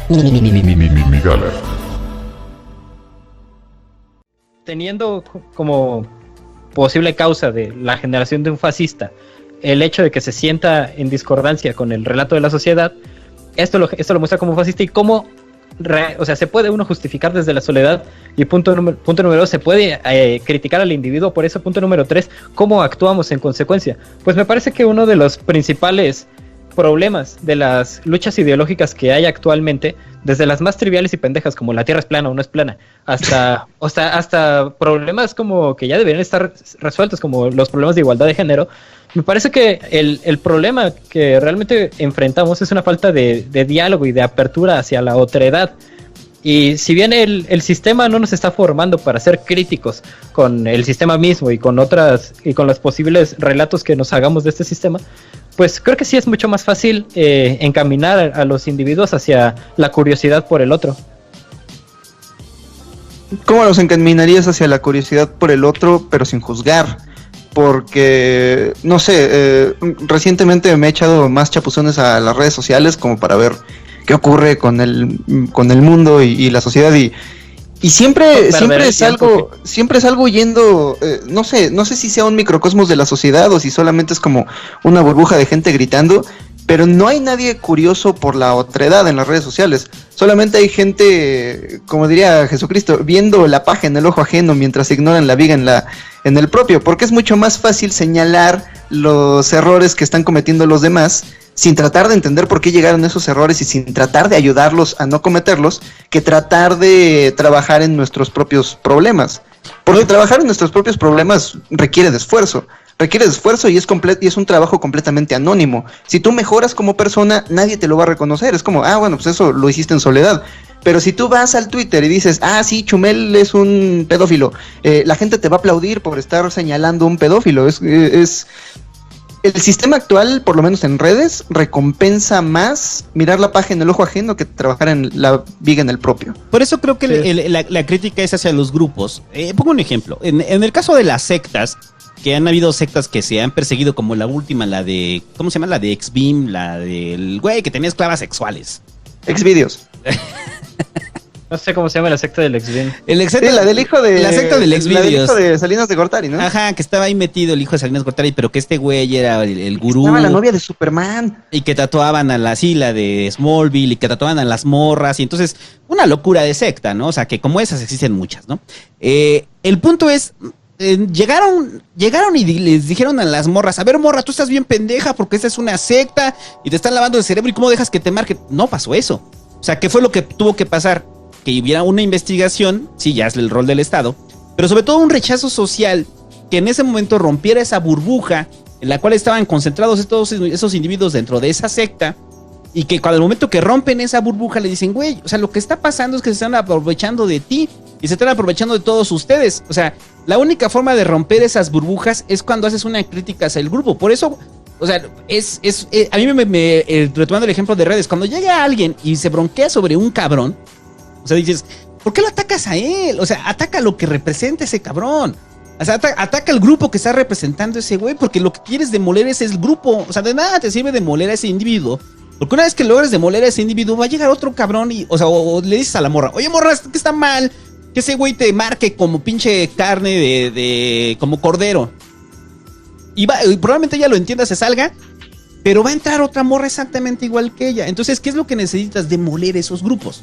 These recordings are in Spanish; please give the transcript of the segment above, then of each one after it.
Migala. Teniendo como posible causa de la generación de un fascista el hecho de que se sienta en discordancia con el relato de la sociedad, esto lo muestra como fascista y cómo se puede uno justificar desde la soledad. Y punto número 2, se puede criticar al individuo por eso. Punto número 3, cómo actuamos en consecuencia. Pues me parece que uno de los principales problemas de las luchas ideológicas que hay actualmente, desde las más triviales y pendejas como la Tierra es plana o no es plana, hasta problemas como que ya deberían estar resueltos, como los problemas de igualdad de género, me parece que el problema que realmente enfrentamos es una falta de diálogo y de apertura hacia la otredad. Y si bien el sistema no nos está formando para ser críticos con el sistema mismo y con los posibles relatos que nos hagamos de este sistema, pues creo que sí es mucho más fácil encaminar a los individuos hacia la curiosidad por el otro. ¿Cómo los encaminarías hacia la curiosidad por el otro, pero sin juzgar? Porque, no sé, recientemente me he echado más chapuzones a las redes sociales como para ver qué ocurre con el mundo y la sociedad, y siempre es algo yendo, no sé si sea un microcosmos de la sociedad o si solamente es como una burbuja de gente gritando, pero no hay nadie curioso por la otredad en las redes sociales. Solamente hay gente, como diría Jesucristo, viendo la paja en el ojo ajeno mientras ignoran la viga en el propio, porque es mucho más fácil señalar los errores que están cometiendo los demás sin tratar de entender por qué llegaron esos errores y sin tratar de ayudarlos a no cometerlos, que tratar de trabajar en nuestros propios problemas. Porque trabajar en nuestros propios problemas requiere de esfuerzo y es un trabajo completamente anónimo. Si tú mejoras como persona, nadie te lo va a reconocer. Es como, bueno, pues eso lo hiciste en soledad. Pero si tú vas al Twitter y dices, sí, Chumel es un pedófilo, la gente te va a aplaudir por estar señalando un pedófilo. El sistema actual, por lo menos en redes, recompensa más mirar la paja en el ojo ajeno que trabajar en la viga en el propio. Por eso creo que la crítica es hacia los grupos. Pongo un ejemplo. En el caso de las sectas, que han habido sectas que se han perseguido, como la última, la de, ¿cómo se llama? La de Exbeam, la del güey que tenía esclavas sexuales. Exvideos. No sé cómo se llama la secta del Exbeam. La del hijo de... La secta del Exvideos. La del hijo de Salinas de Gortari, ¿no? Ajá, que estaba ahí metido el hijo de Salinas de Gortari, pero que este güey era el gurú. Estaba la novia de Superman. Y que tatuaban a la de Smallville, y que tatuaban a las morras, y entonces, una locura de secta, ¿no? O sea, que como esas existen muchas, ¿no? El punto es... llegaron y les dijeron a las morras, a ver, morra, tú estás bien pendeja porque esta es una secta y te están lavando el cerebro, y cómo dejas que te marquen. No pasó eso. O sea, ¿qué fue lo que tuvo que pasar? Que hubiera una investigación, sí, ya es el rol del Estado, pero sobre todo un rechazo social que en ese momento rompiera esa burbuja en la cual estaban concentrados todos esos individuos dentro de esa secta, y que cuando el momento que rompen esa burbuja le dicen, güey, o sea, lo que está pasando es que se están aprovechando de ti y se están aprovechando de todos ustedes. O sea, la única forma de romper esas burbujas es cuando haces una crítica hacia el grupo. Por eso, o sea, a mí retomando el ejemplo de redes, cuando llega alguien y se bronquea sobre un cabrón, o sea, dices, ¿por qué lo atacas a él? O sea, ataca lo que representa ese cabrón. O sea, ataca al grupo que está representando ese güey, porque lo que quieres demoler es el grupo. O sea, de nada te sirve demoler a ese individuo, porque una vez que logres demoler a ese individuo, va a llegar otro cabrón y, o le dices a la morra, oye, morra, que está mal que ese güey te marque como pinche carne de como cordero. Y probablemente ella lo entienda, se salga, pero va a entrar otra morra exactamente igual que ella. Entonces, ¿qué es lo que necesitas? Demoler esos grupos.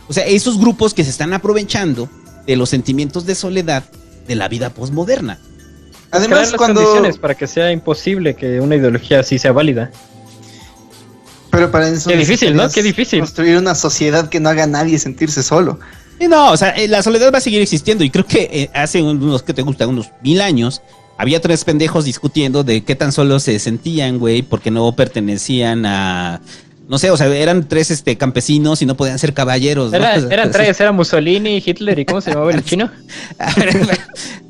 O sea, esos grupos que se están aprovechando de los sentimientos de soledad de la vida posmoderna. Además, crear las condiciones para que sea imposible que una ideología así sea válida. Pero para eso... Qué difícil, ¿no? Qué difícil. Construir una sociedad que no haga a nadie sentirse solo. Y no, o sea, la soledad va a seguir existiendo. Y creo que hace unos, ¿qué te gusta? Unos 1000 años, había 3 pendejos discutiendo de qué tan solos se sentían, güey, porque no pertenecían a... No sé, o sea, eran 3 campesinos y no podían ser caballeros, ¿no? Eran 3, era Mussolini, Hitler y ¿cómo se llamaba el chino?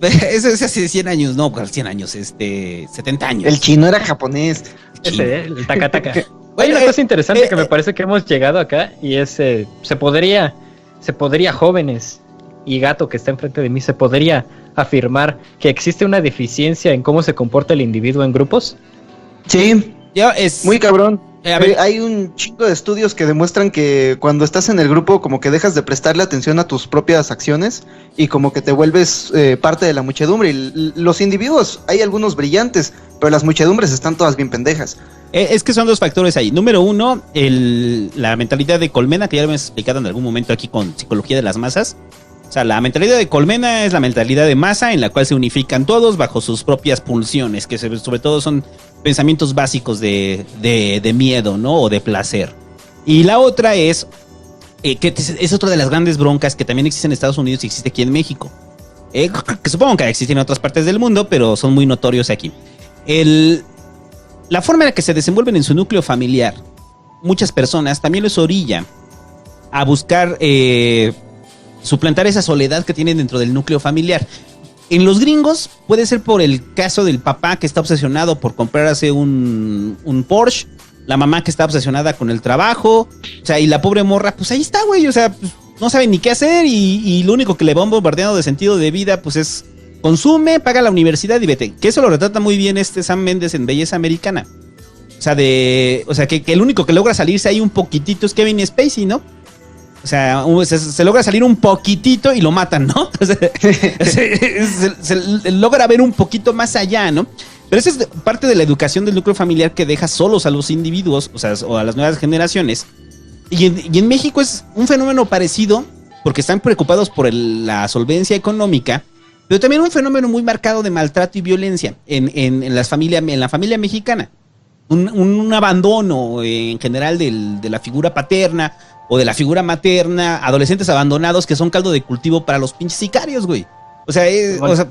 Eso es hace 100 años, no, 100 años, 70 años. El chino era japonés. El taka-taka. Hay una cosa interesante que me parece que hemos llegado acá y es, se podría, jóvenes y gato que está enfrente de mí, se podría afirmar que existe una deficiencia en cómo se comporta el individuo en grupos. Sí, es muy cabrón. Hay un chingo de estudios que demuestran que cuando estás en el grupo como que dejas de prestarle atención a tus propias acciones y como que te vuelves parte de la muchedumbre. Y los individuos, hay algunos brillantes, pero las muchedumbres están todas bien pendejas. Es que son dos factores ahí. Número uno, la mentalidad de colmena, que ya lo hemos explicado en algún momento aquí con psicología de las masas. O sea, la mentalidad de colmena es la mentalidad de masa en la cual se unifican todos bajo sus propias pulsiones, que sobre todo son pensamientos básicos de miedo, ¿no? O de placer. Y la otra es, que es otra de las grandes broncas que también existe en Estados Unidos y existe aquí en México. Que supongo que existen en otras partes del mundo, pero son muy notorios aquí. La forma en la que se desenvuelven en su núcleo familiar, muchas personas también les orilla a buscar suplantar esa soledad que tienen dentro del núcleo familiar. En los gringos puede ser por el caso del papá que está obsesionado por comprarse un Porsche, la mamá que está obsesionada con el trabajo, o sea, y la pobre morra, pues ahí está, güey, o sea, pues, no sabe ni qué hacer y lo único que le va bombardeando de sentido de vida, pues es consume, paga la universidad y vete. Que eso lo retrata muy bien Sam Mendes en Belleza Americana. O sea, que el único que logra salirse ahí un poquitito es Kevin Spacey, ¿no? O sea, se logra salir un poquitito y lo matan, ¿no? O sea, se logra ver un poquito más allá, ¿no? Pero esa es parte de la educación del núcleo familiar que deja solos a los individuos, o sea, o a las nuevas generaciones. Y en México es un fenómeno parecido, porque están preocupados por la solvencia económica, pero también un fenómeno muy marcado de maltrato y violencia en la familia mexicana. Un abandono en general de la figura paterna o de la figura materna, adolescentes abandonados que son caldo de cultivo para los pinches sicarios, güey. O sea,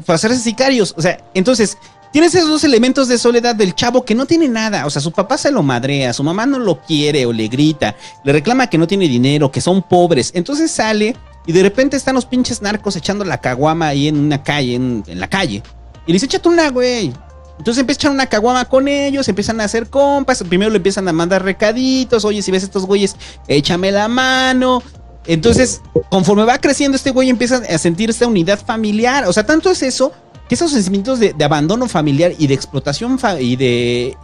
para hacerse sicarios. O sea, entonces, tienes esos dos elementos de soledad del chavo que no tiene nada. O sea, su papá se lo madrea, su mamá no lo quiere o le grita, le reclama que no tiene dinero, que son pobres. Entonces sale y de repente están los pinches narcos echando la caguama ahí en una calle, en la calle. Y le dice, échate una, güey. Entonces empiezan a echar una caguama con ellos, empiezan a hacer compas, primero le empiezan a mandar recaditos, oye, si ves a estos güeyes, échame la mano. Entonces, conforme va creciendo este güey, empieza a sentir esta unidad familiar. O sea, tanto es eso, que esos sentimientos de abandono familiar y de explotación de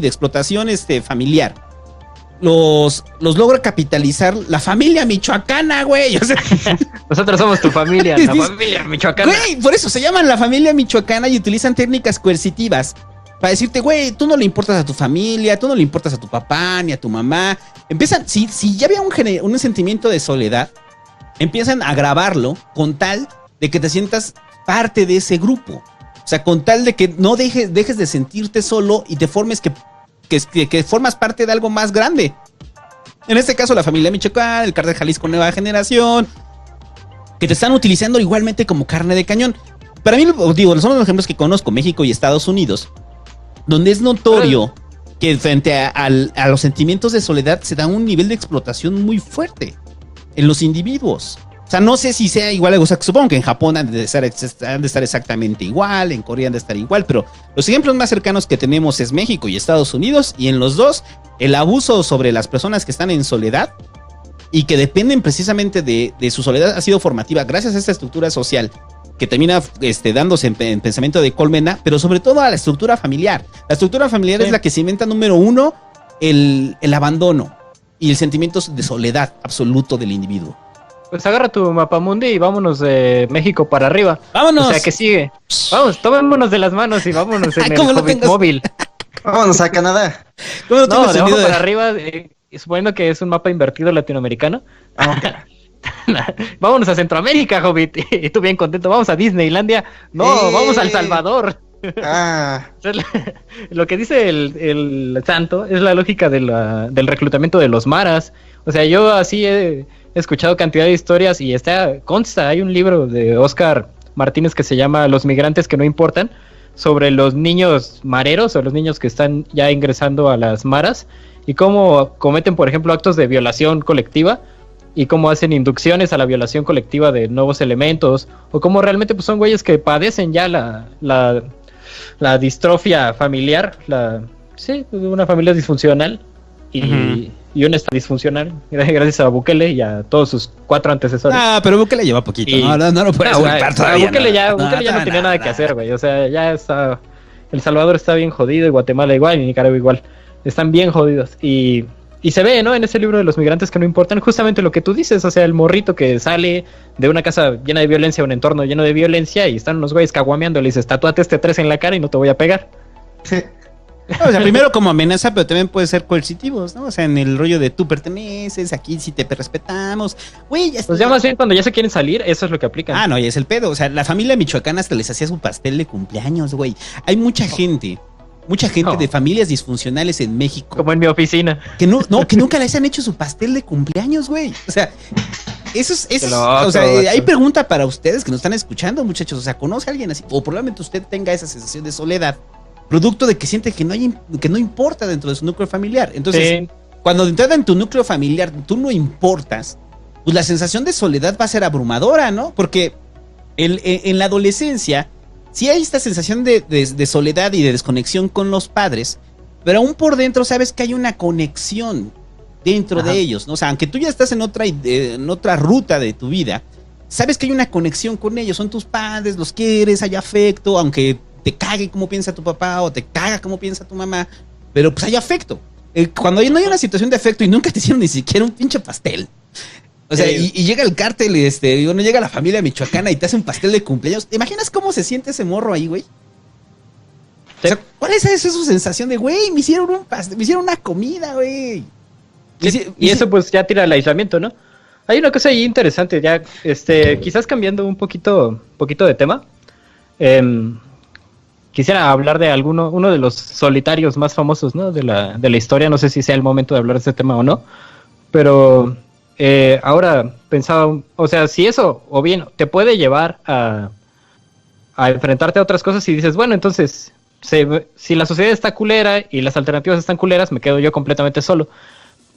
explotación familiar, los logra capitalizar la familia michoacana, güey. O sea, nosotros somos tu familia, la familia michoacana. Güey, por eso se llaman la familia michoacana y utilizan técnicas coercitivas para decirte, güey, tú no le importas a tu familia, tú no le importas a tu papá ni a tu mamá. Empiezan, si ya había un sentimiento de soledad, empiezan a agravarlo con tal de que te sientas parte de ese grupo. O sea, con tal de que no dejes de sentirte solo y te formes que formas parte de algo más grande. En este caso, la familia Michoacán, el Cártel Jalisco Nueva Generación, que te están utilizando igualmente como carne de cañón. Para mí, digo, son los ejemplos que conozco, México y Estados Unidos, donde es notorio que frente a los sentimientos de soledad se da un nivel de explotación muy fuerte en los individuos. O sea, no sé si sea igual, o sea, supongo que en Japón han de estar exactamente igual, en Corea han de estar igual, pero los ejemplos más cercanos que tenemos es México y Estados Unidos, y en los dos, el abuso sobre las personas que están en soledad y que dependen precisamente de su soledad ha sido formativa gracias a esta estructura social que termina dándose en pensamiento de colmena, pero sobre todo a la estructura familiar. La estructura familiar es la que se inventa, número uno, el abandono y el sentimiento de soledad absoluto del individuo. Pues agarra tu mapamundi y vámonos de México para arriba. ¡Vámonos! O sea, que sigue. Vamos, tomémonos de las manos y vámonos en el Hobbit móvil. Vámonos a Canadá. No, de abajo para arriba, suponiendo que es un mapa invertido latinoamericano. Vámonos a Centroamérica, Hobbit. Y tú bien contento. Vamos a Disneylandia. No, vamos a El Salvador. Lo que dice el santo es la lógica del reclutamiento de los maras. O sea, yo así he escuchado cantidad de historias y consta, hay un libro de Oscar Martínez que se llama Los migrantes que no importan, sobre los niños mareros o los niños que están ya ingresando a las maras y cómo cometen, por ejemplo, actos de violación colectiva y cómo hacen inducciones a la violación colectiva de nuevos elementos, o cómo realmente pues, son güeyes que padecen ya la distrofia familiar, una familia disfuncional y un estado disfuncional, gracias a Bukele y a todos sus 4 antecesores. Pero Bukele lleva poquito, no lo puedes culpar todavía. Bukele ya no tenía nada que hacer, güey, o sea, ya está, El Salvador está bien jodido, y Guatemala igual, y Nicaragua igual. están bien jodidos. Y se ve, ¿no? En ese libro de los migrantes que no importan, justamente lo que tú dices, o sea, el morrito que sale de una casa llena de violencia, un entorno lleno de violencia, y están unos güeyes caguameando, le dices, tatúate este 3 en la cara y no te voy a pegar. No, o sea, primero como amenaza, pero también puede ser coercitivos, ¿no? O sea, en el rollo de tú perteneces, aquí sí te respetamos. Güey, pues ya más bien cuando ya se quieren salir, eso es lo que aplican. Ah, no, ya es el pedo. O sea, la familia michoacana hasta les hacía su pastel de cumpleaños, güey. Hay mucha gente de familias disfuncionales en México. Como en mi oficina. Que que nunca les han hecho su pastel de cumpleaños, güey. O sea, eso es loco, o sea, hay pregunta para ustedes que nos están escuchando, muchachos. O sea, ¿conoce a alguien así? O probablemente usted tenga esa sensación de soledad, producto de que siente que no importa dentro de su núcleo familiar. Entonces, sí, cuando de entrada en tu núcleo familiar tú no importas, pues la sensación de soledad va a ser abrumadora, ¿no? Porque en la adolescencia sí hay esta sensación de soledad y de desconexión con los padres, pero aún por dentro sabes que hay una conexión dentro de ellos, ¿no? O sea, aunque tú ya estás en otra ruta de tu vida, sabes que hay una conexión con ellos, son tus padres, los quieres, hay afecto, aunque te cague cómo piensa tu papá o te caga cómo piensa tu mamá, pero pues hay afecto. Cuando no hay una situación de afecto y nunca te hicieron ni siquiera un pinche pastel, o sea, y llega el cártel, no llega la familia michoacana y te hace un pastel de cumpleaños, ¿te imaginas cómo se siente ese morro ahí, güey? O sea, ¿cuál es su sensación de, güey, me hicieron un pastel, me hicieron una comida, güey? Y eso pues ya tira el aislamiento, ¿no? Hay una cosa ahí interesante, ya, quizás cambiando un poquito de tema. Quisiera hablar de uno de los solitarios más famosos, ¿no? de la historia. No sé si sea el momento de hablar de este tema o no, pero ahora pensaba, o sea, si eso o bien te puede llevar a enfrentarte a otras cosas y dices, bueno, entonces si la sociedad está culera y las alternativas están culeras, me quedo yo completamente solo.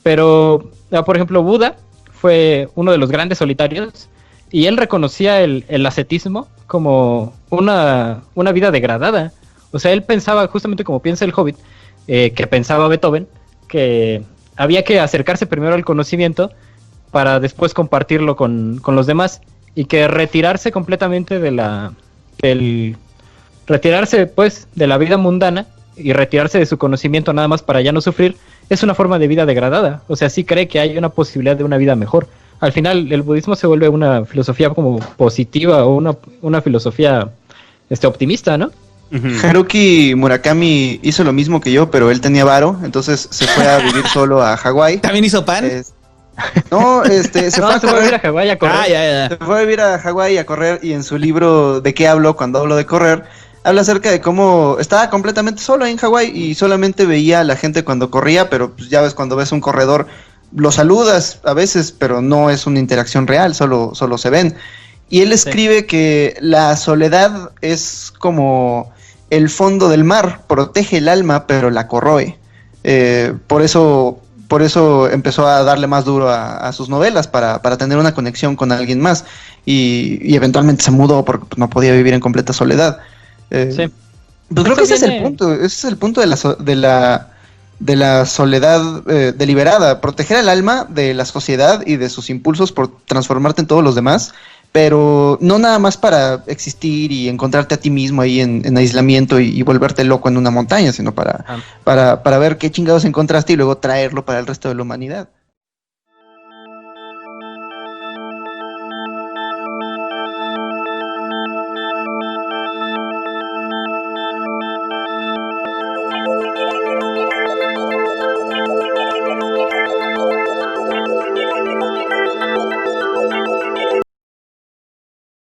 Pero, por ejemplo, Buda fue uno de los grandes solitarios y él reconocía el ascetismo como una vida degradada. O sea, él pensaba, justamente como piensa el Hobbit, que pensaba Beethoven, que había que acercarse primero al conocimiento para después compartirlo con los demás, y que retirarse completamente retirarse pues de la vida mundana y retirarse de su conocimiento nada más para ya no sufrir, es una forma de vida degradada. O sea, sí cree que hay una posibilidad de una vida mejor. Al final el budismo se vuelve una filosofía como positiva o una filosofía optimista, ¿no? Haruki Murakami hizo lo mismo que yo, pero él tenía varo, entonces se fue a vivir solo a Hawái. ¿También hizo pan? Se fue a vivir a Hawái a correr. Ya. Se fue a vivir a Hawái a correr, y en su libro ¿De qué hablo cuando hablo de correr? Habla acerca de cómo estaba completamente solo en Hawái y solamente veía a la gente cuando corría, pero pues ya ves, cuando ves un corredor lo saludas a veces, pero no es una interacción real, solo se ven. Y él escribe que la soledad es como el fondo del mar, protege el alma, pero la corroe. Por eso empezó a darle más duro a sus novelas, para tener una conexión con alguien más. Y eventualmente se mudó porque no podía vivir en completa soledad. Pues creo que ese es el punto de la soledad deliberada, proteger al alma de la sociedad y de sus impulsos por transformarte en todos los demás, pero no nada más para existir y encontrarte a ti mismo ahí en aislamiento y volverte loco en una montaña, sino para ver qué chingados encontraste y luego traerlo para el resto de la humanidad.